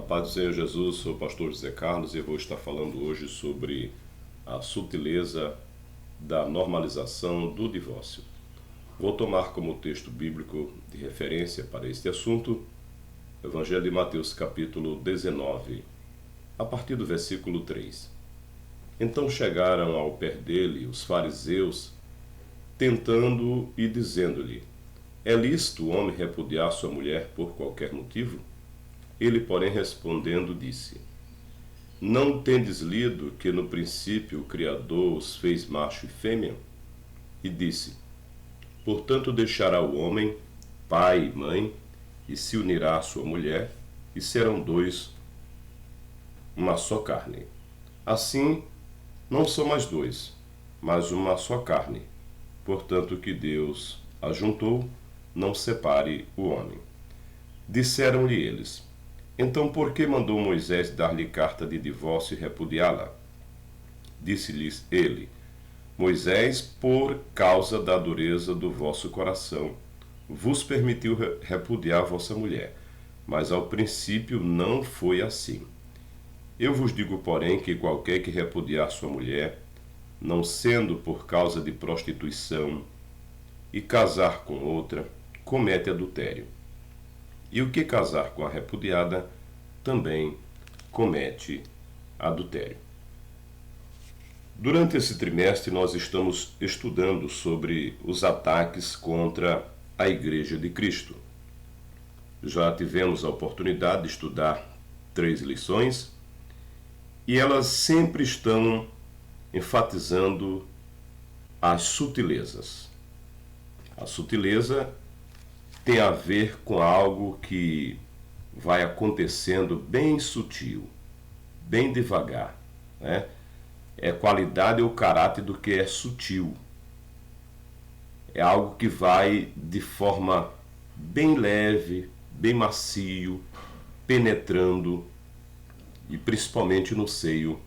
paz do Senhor Jesus, sou o pastor José Carlos e eu vou estar falando hoje sobre a sutileza da normalização do divórcio. Vou tomar como texto bíblico de referência para este assunto o Evangelho de Mateus capítulo 19, a partir do versículo 3. Então chegaram ao pé dele os fariseus, tentando e dizendo-lhe: é lícito o homem repudiar sua mulher por qualquer motivo? Ele, porém, respondendo, disse: não tendes lido que no princípio o Criador os fez macho e fêmea? E disse: portanto deixará o homem pai e mãe, e se unirá à sua mulher, e serão dois, uma só carne. Assim, não são mais dois, mas uma só carne. Portanto, o que Deus ajuntou, não separe o homem. Disseram-lhe eles: então por que mandou Moisés dar-lhe carta de divórcio e repudiá-la? Disse-lhes ele: Moisés, por causa da dureza do vosso coração, vos permitiu repudiar vossa mulher, mas ao princípio não foi assim. Eu vos digo, porém, que qualquer que repudiar sua mulher, não sendo por causa de prostituição, e casar com outra, comete adultério. E o que casar com a repudiada, também comete adultério. Durante esse trimestre, nós estamos estudando sobre os ataques contra a Igreja de Cristo. Já tivemos a oportunidade de estudar 3 lições, e elas sempre estão enfatizando as sutilezas. A sutileza tem a ver com algo que vai acontecendo bem sutil, bem devagar, né? É qualidade ou caráter do que é sutil. É algo que vai de forma bem leve, bem macio, penetrando, e principalmente no seio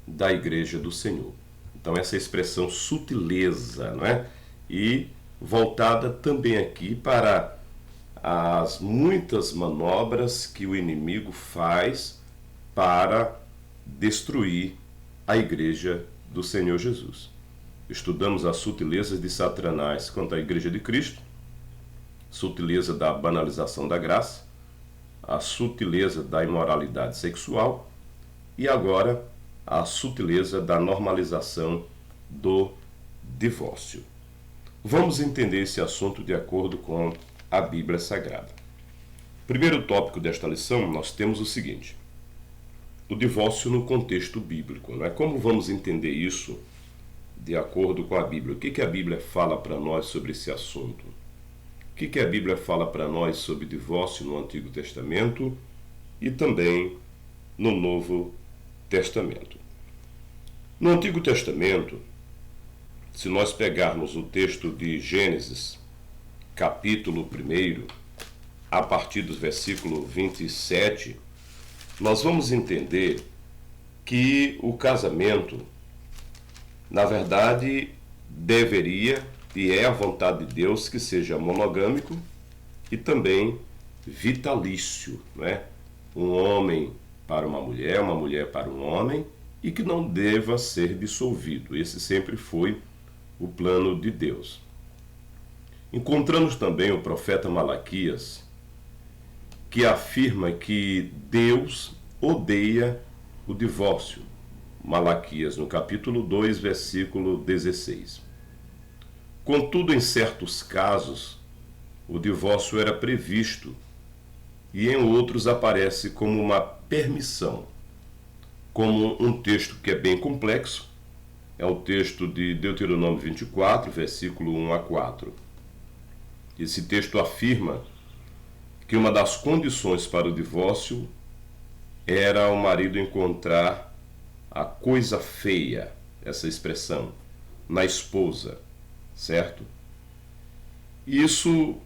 da Igreja do Senhor. Então essa expressão sutileza, não é? E voltada também aqui para as muitas manobras que o inimigo faz para destruir a Igreja do Senhor Jesus. Estudamos as sutilezas de Satanás contra a Igreja de Cristo, sutileza da banalização da graça, a sutileza da imoralidade sexual e agora a sutileza da normalização do divórcio. Vamos entender esse assunto de acordo com a Bíblia Sagrada. Primeiro tópico desta lição, nós temos o seguinte: o divórcio no contexto bíblico, não é? Como vamos entender isso de acordo com a Bíblia? O que a Bíblia fala para nós sobre esse assunto? O que a Bíblia fala para nós sobre divórcio no Antigo Testamento e também no Novo Testamento? No Antigo Testamento, se nós pegarmos o texto de Gênesis, capítulo 1, a partir do versículo 27, nós vamos entender que o casamento, na verdade, deveria, e é a vontade de Deus, que seja monogâmico e também vitalício, né? Um homem para uma mulher para um homem, e que não deva ser dissolvido. Esse sempre foi o plano de Deus. Encontramos também o profeta Malaquias, que afirma que Deus odeia o divórcio. Malaquias, no capítulo 2, versículo 16. Contudo, em certos casos, o divórcio era previsto, e em outros aparece como uma permissão. Como um texto que é bem complexo, é o texto de Deuteronômio 24, versículo 1 a 4. Esse texto afirma que uma das condições para o divórcio era o marido encontrar a coisa feia, essa expressão, na esposa, certo? E isso,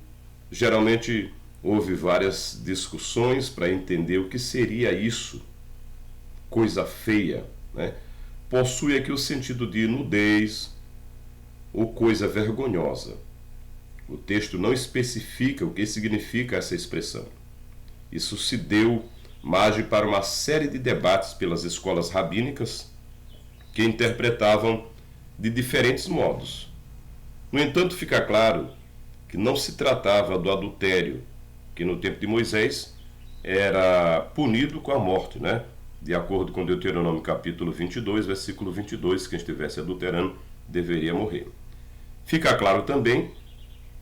geralmente, houve várias discussões para entender o que seria isso, coisa feia, né? Possui aqui o sentido de nudez ou coisa vergonhosa. O texto não especifica o que significa essa expressão. Isso se deu margem para uma série de debates pelas escolas rabínicas que interpretavam de diferentes modos. No entanto, fica claro que não se tratava do adultério, que no tempo de Moisés era punido com a morte, né? De acordo com Deuteronômio capítulo 22, versículo 22, quem estivesse adulterando deveria morrer. Fica claro também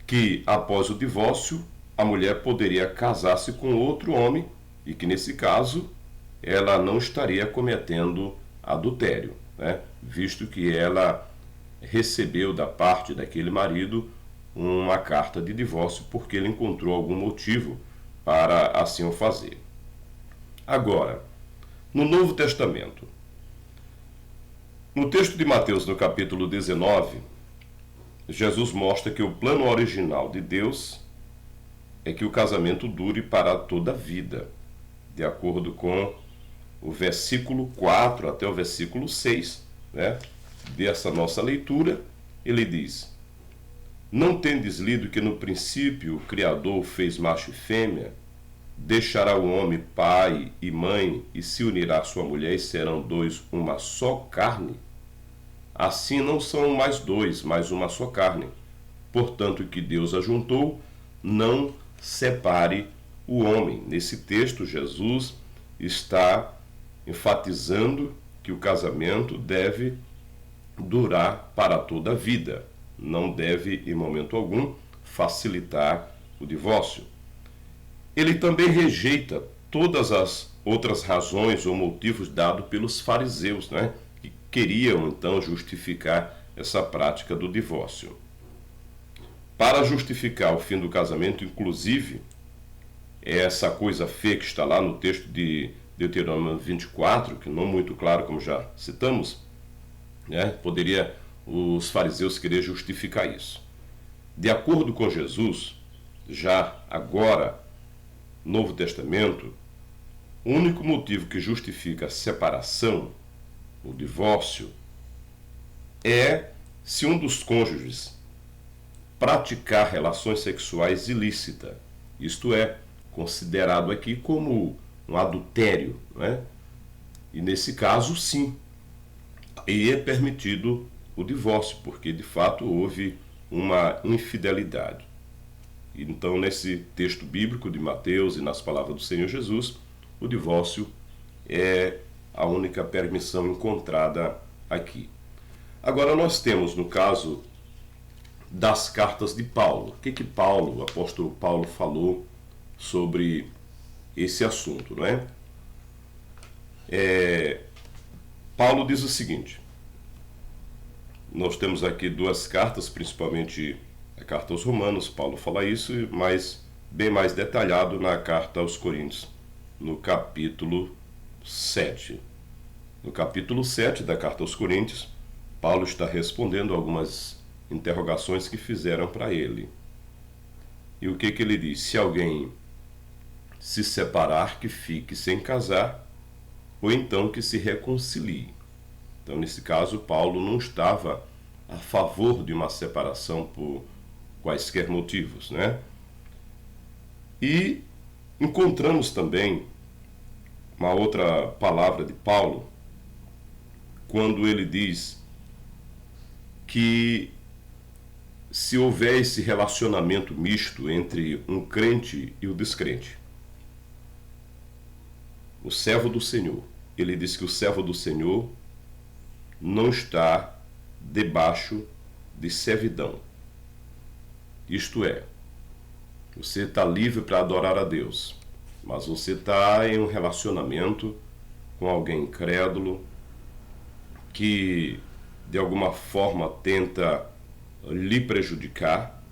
que após o divórcio, a mulher poderia casar-se com outro homem e que nesse caso ela não estaria cometendo adultério, né? Visto que ela recebeu da parte daquele marido uma carta de divórcio porque ele encontrou algum motivo para assim o fazer. Agora, no Novo Testamento, no texto de Mateus, no capítulo 19, Jesus mostra que o plano original de Deus é que o casamento dure para toda a vida, de acordo com o versículo 4 até o versículo 6, né, dessa nossa leitura. Ele diz: Não tendes lido que no princípio o Criador fez macho e fêmea? Deixará o homem pai e mãe e se unirá à sua mulher e serão dois uma só carne? Assim não são mais dois, mas uma só carne. Portanto, o que Deus ajuntou, não separe o homem. Nesse texto, Jesus está enfatizando que o casamento deve durar para toda a vida. Não deve, em momento algum, facilitar o divórcio. Ele também rejeita todas as outras razões ou motivos dados pelos fariseus, né, que queriam então justificar essa prática do divórcio. Para justificar o fim do casamento, inclusive, essa coisa feia que está lá no texto de Deuteronômio 24, que não muito claro, como já citamos, né, poderia os fariseus querer justificar isso. De acordo com Jesus, já agora, Novo Testamento, o único motivo que justifica a separação, o divórcio, é se um dos cônjuges praticar relações sexuais ilícitas, isto é, considerado aqui como um adultério, né? E nesse caso, sim, e é permitido o divórcio, porque de fato houve uma infidelidade. Então, nesse texto bíblico de Mateus e nas palavras do Senhor Jesus, o divórcio é a única permissão encontrada aqui. Agora, nós temos, no caso das cartas de Paulo, o que Paulo, o apóstolo Paulo, falou sobre esse assunto, não é? Paulo diz o seguinte: nós temos aqui duas cartas, principalmente a carta aos Romanos, Paulo fala isso, mas bem mais detalhado na carta aos Coríntios, no capítulo 7. No capítulo 7 da carta aos Coríntios, Paulo está respondendo algumas interrogações que fizeram para ele. E o que ele diz? Se alguém se separar, que fique sem casar, ou então que se reconcilie. Então, nesse caso, Paulo não estava a favor de uma separação por quaisquer motivos, né? E encontramos também uma outra palavra de Paulo, quando ele diz que se houver esse relacionamento misto entre um crente e o descrente, o servo do Senhor, ele diz que o servo do Senhor não está debaixo de servidão. Isto é, você está livre para adorar a Deus, mas você está em um relacionamento com alguém incrédulo que de alguma forma tenta lhe prejudicar.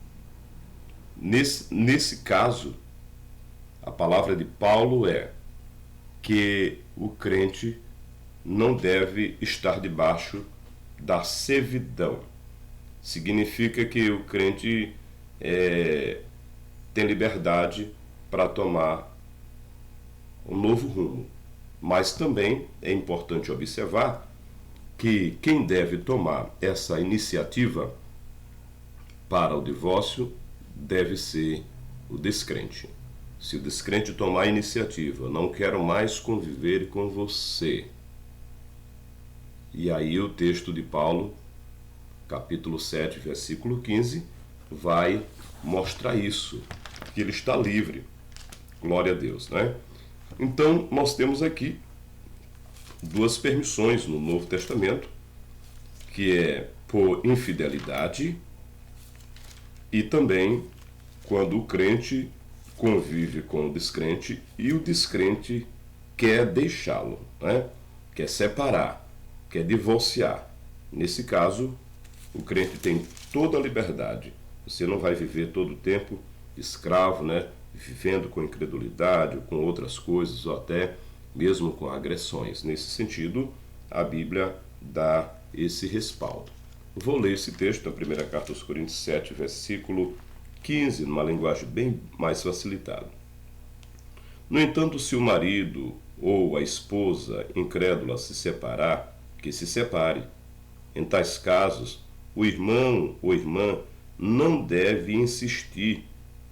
Nesse caso, a palavra de Paulo é que o crente não deve estar debaixo da servidão. Significa que o crente tem liberdade para tomar um novo rumo. Mas também é importante observar que quem deve tomar essa iniciativa para o divórcio deve ser o descrente. Se o descrente tomar a iniciativa, não quero mais conviver com você. E aí o texto de Paulo, capítulo 7, versículo 15, vai mostrar isso, que ele está livre. Glória a Deus, né? Então, nós temos aqui duas permissões no Novo Testamento, que é por infidelidade e também quando o crente convive com o descrente e o descrente quer deixá-lo, né? Quer separar, quer divorciar. Nesse caso, o crente tem toda a liberdade. Você não vai viver todo o tempo escravo, né? Vivendo com incredulidade ou com outras coisas, ou até mesmo com agressões. Nesse sentido, a Bíblia dá esse respaldo. Vou ler esse texto da primeira carta aos Coríntios 7, versículo 15, numa linguagem bem mais facilitada. No entanto, se o marido ou a esposa incrédula se separar, que se separe. Em tais casos, o irmão ou irmã não deve insistir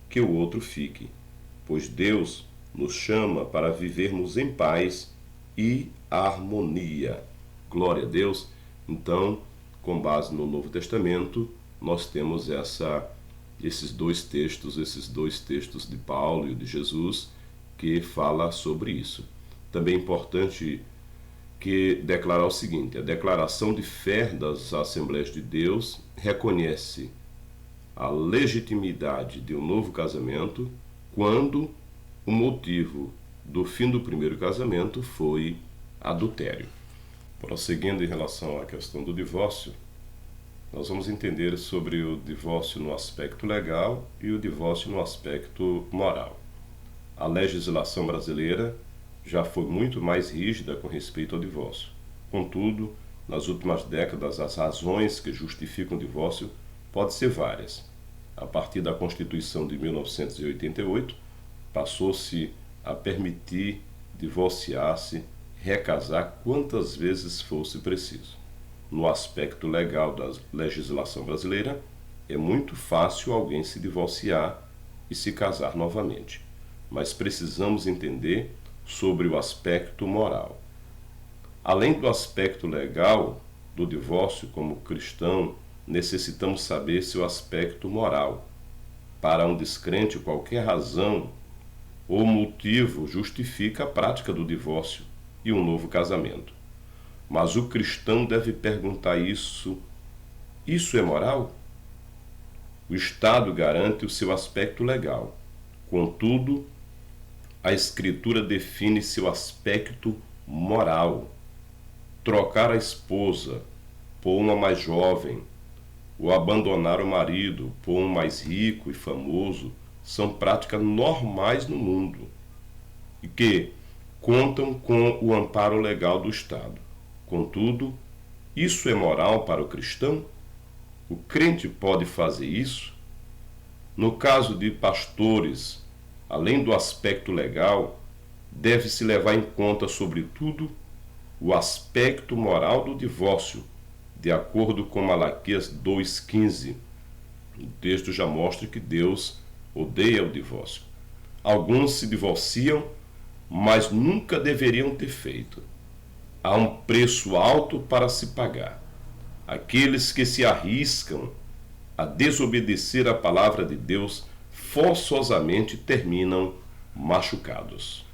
que o outro fique, pois Deus nos chama para vivermos em paz e harmonia. Glória a Deus. Então, com base no Novo Testamento, nós temos esses dois textos de Paulo e de Jesus, que fala sobre isso. Também é importante que declarar o seguinte: a declaração de fé das Assembleias de Deus reconhece a legitimidade de um novo casamento quando o motivo do fim do primeiro casamento foi adultério. Prosseguindo em relação à questão do divórcio, nós vamos entender sobre o divórcio no aspecto legal e o divórcio no aspecto moral. A legislação brasileira já foi muito mais rígida com respeito ao divórcio. Contudo, nas últimas décadas, as razões que justificam o divórcio podem ser várias. A partir da Constituição de 1988, passou-se a permitir divorciar-se, recasar quantas vezes fosse preciso. No aspecto legal da legislação brasileira, é muito fácil alguém se divorciar e se casar novamente. Mas precisamos entender sobre o aspecto moral. Além do aspecto legal do divórcio, como cristão, necessitamos saber seu aspecto moral. Para um descrente, qualquer razão ou motivo justifica a prática do divórcio e um novo casamento. Mas o cristão deve perguntar isso é moral? O Estado garante o seu aspecto legal. Contudo, a Escritura define seu aspecto moral. Trocar a esposa por uma mais jovem, ou abandonar o marido por um mais rico e famoso, são práticas normais no mundo e que contam com o amparo legal do Estado. Contudo, isso é moral para o cristão? O crente pode fazer isso? No caso de pastores, além do aspecto legal, deve-se levar em conta, sobretudo, o aspecto moral do divórcio, de acordo com Malaquias 2,15. O texto já mostra que Deus odeia o divórcio. Alguns se divorciam, mas nunca deveriam ter feito. Há um preço alto para se pagar. Aqueles que se arriscam a desobedecer a palavra de Deus forçosamente terminam machucados.